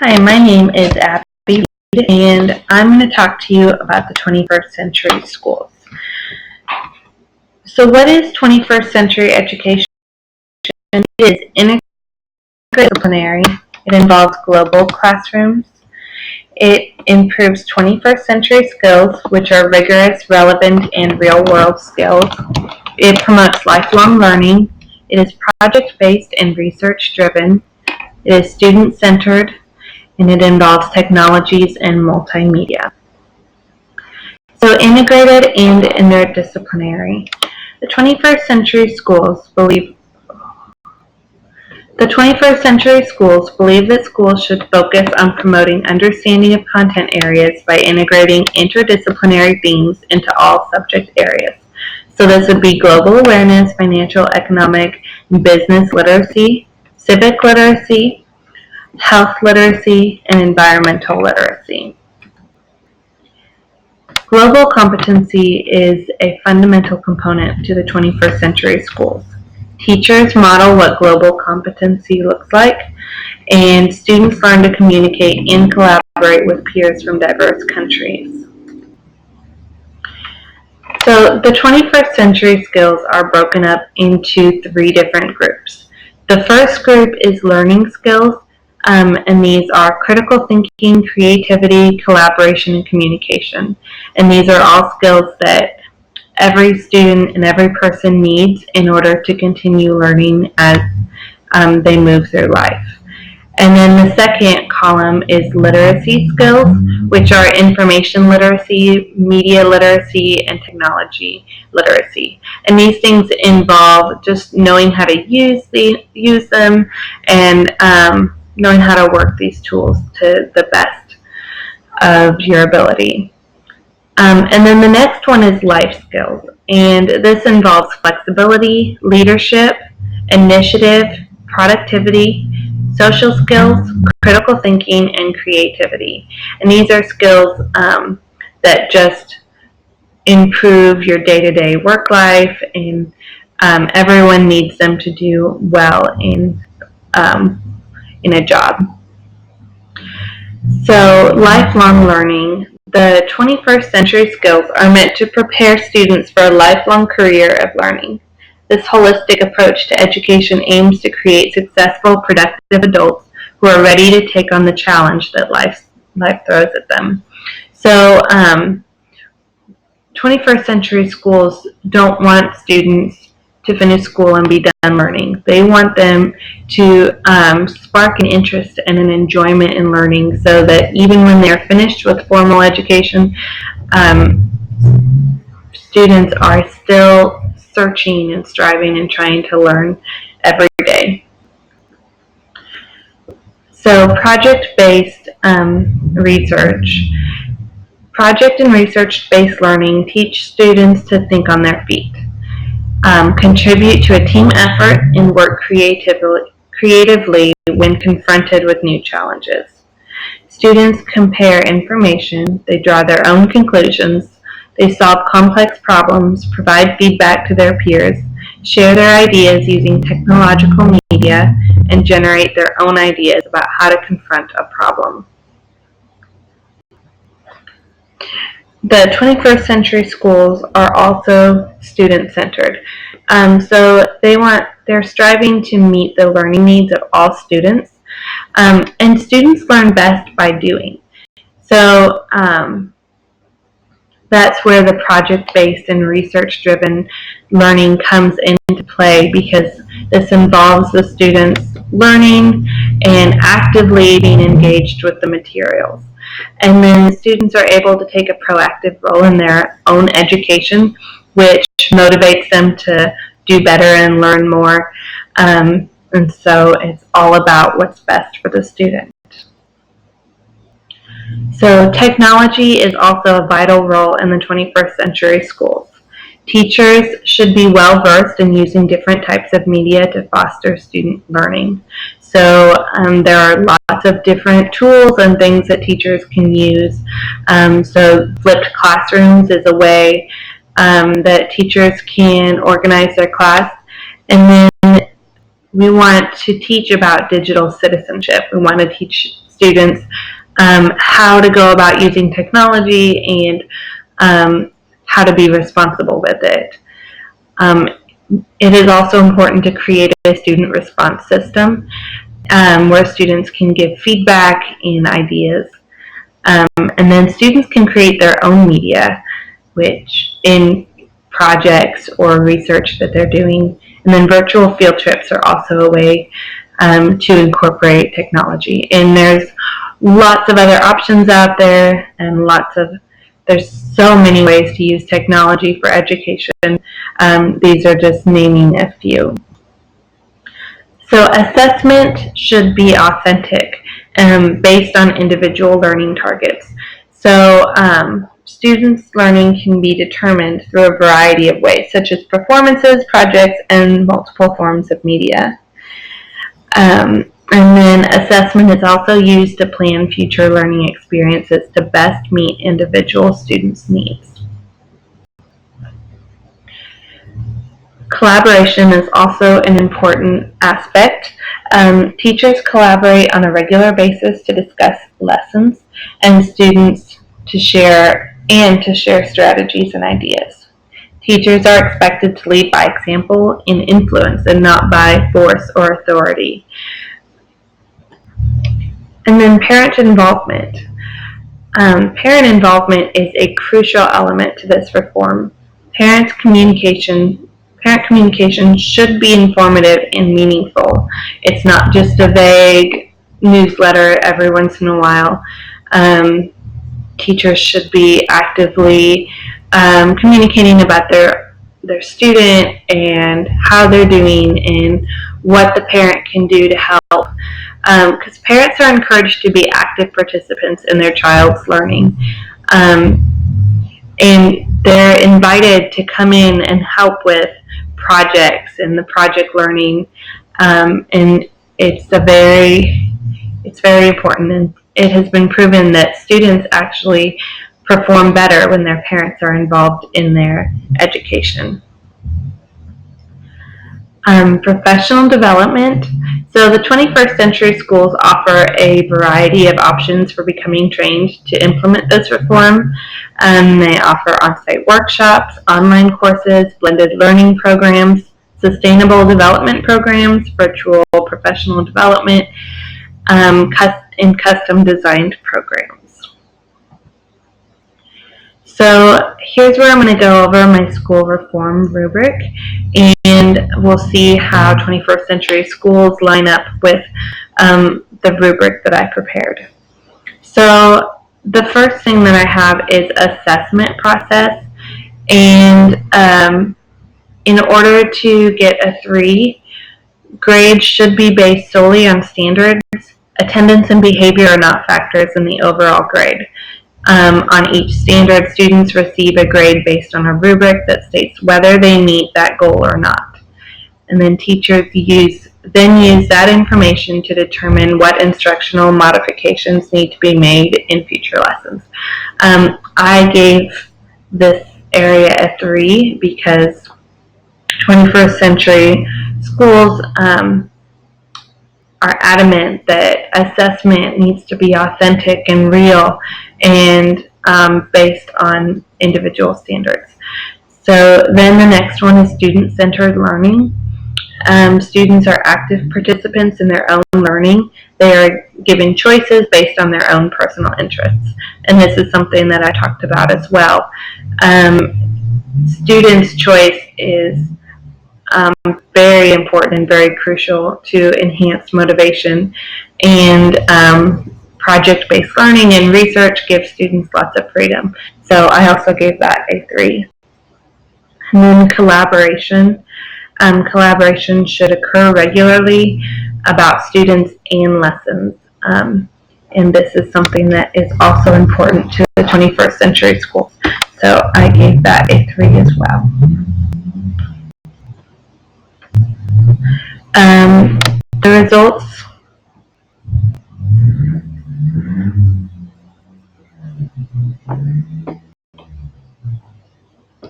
Hi, my name is Abby, and I'm going to talk to you about the 21st century schools. So, what is 21st century education? It is interdisciplinary. It involves global classrooms. It improves 21st century skills, which are rigorous, relevant, and real-world skills. It promotes lifelong learning. It is project-based and research-driven. It is student-centered, and it involves technologies and multimedia. So integrated and interdisciplinary. The 21st century schools believe that schools should focus on promoting understanding of content areas by integrating interdisciplinary themes into all subject areas. So this would be global awareness, financial, economic, and business literacy, civic literacy, health literacy, and environmental literacy. Global competency is a fundamental component to the 21st century schools. Teachers model what global competency looks like, and students learn to communicate and collaborate with peers from diverse countries. So the 21st century skills are broken up into three different groups. The first group is learning skills, and these are critical thinking, creativity, collaboration, and communication. And these are all skills that every student and every person needs in order to continue learning as they move through life. And then the second column is literacy skills, which are information literacy, media literacy, and technology literacy. And these things involve just knowing how to use them and knowing how to work these tools to the best of your ability. And then the next one is life skills, and this involves flexibility, leadership, initiative, productivity, social skills, critical thinking, and creativity. And these are skills that just improve your day-to-day work life, and everyone needs them to do well in a job. So, lifelong learning. The 21st century skills are meant to prepare students for a lifelong career of learning. This holistic approach to education aims to create successful, productive adults who are ready to take on the challenge that life throws at them. So, 21st century schools don't want students to finish school and be done learning. They want them to spark an interest and an enjoyment in learning so that even when they're finished with formal education, students are still searching and striving and trying to learn every day. So project-based research. Project and research-based learning teach students to think on their feet. Contribute to a team effort and work creatively when confronted with new challenges. Students compare information, they draw their own conclusions, they solve complex problems, provide feedback to their peers, share their ideas using technological media, and generate their own ideas about how to confront a problem. The 21st century schools are also student-centered. So they're striving to meet the learning needs of all students. And students learn best by doing. So that's where the project-based and research-driven learning comes into play, because this involves the students learning and actively being engaged with the materials. And then students are able to take a proactive role in their own education, which motivates them to do better and learn more. And so it's all about what's best for the student. So technology is also a vital role in the 21st century schools. Teachers should be well versed in using different types of media to foster student learning. So there are lots of different tools and things that teachers can use. So flipped classrooms is a way that teachers can organize their class. And then we want to teach about digital citizenship. We want to teach students how to go about using technology and how to be responsible with it. It is also important to create a student response system where students can give feedback and ideas. And then students can create their own media, which in projects or research that they're doing. And then virtual field trips are also a way to incorporate technology. And there's lots of other options out there, and there's so many ways to use technology for education. These are just naming a few. So assessment should be authentic, based on individual learning targets. So students' learning can be determined through a variety of ways, such as performances, projects, and multiple forms of media. And then assessment is also used to plan future learning experiences to best meet individual students' needs. Collaboration is also an important aspect. Teachers collaborate on a regular basis to discuss lessons, and students to share strategies and ideas. Teachers are expected to lead by example and influence, and not by force or authority. And then parent involvement. Parent involvement is a crucial element to this reform. Parent communication should be informative and meaningful. It's not just a vague newsletter every once in a while. Teachers should be actively communicating about their student and how they're doing and what the parent can do to help. Because parents are encouraged to be active participants in their child's learning. And they're invited to come in and help with projects and the project learning. And it's very important, and it has been proven that students actually perform better when their parents are involved in their education. Professional development. So the 21st century schools offer a variety of options for becoming trained to implement this reform. They offer on-site workshops, online courses, blended learning programs, sustainable development programs, virtual professional development, and custom designed programs. So here's where I'm going to go over my school reform rubric, and we'll see how 21st century schools line up with the rubric that I prepared. So the first thing that I have is assessment process, and in order to get a 3, grades should be based solely on standards. Attendance and behavior are not factors in the overall grade. On each standard, students receive a grade based on a rubric that states whether they meet that goal or not. And then teachers use that information to determine what instructional modifications need to be made in future lessons. I gave this area a 3 because 21st century schools are adamant that assessment needs to be authentic and real and based on individual standards. So then the next one is student-centered learning. Students are active participants in their own learning. They are given choices based on their own personal interests. And this is something that I talked about as well. Students' choice is very important and very crucial to enhance motivation, and project-based learning and research gives students lots of freedom. So I also gave that a 3. And then collaboration. Collaboration should occur regularly about students and lessons. And this is something that is also important to the 21st century schools. So I gave that a 3 as well. The results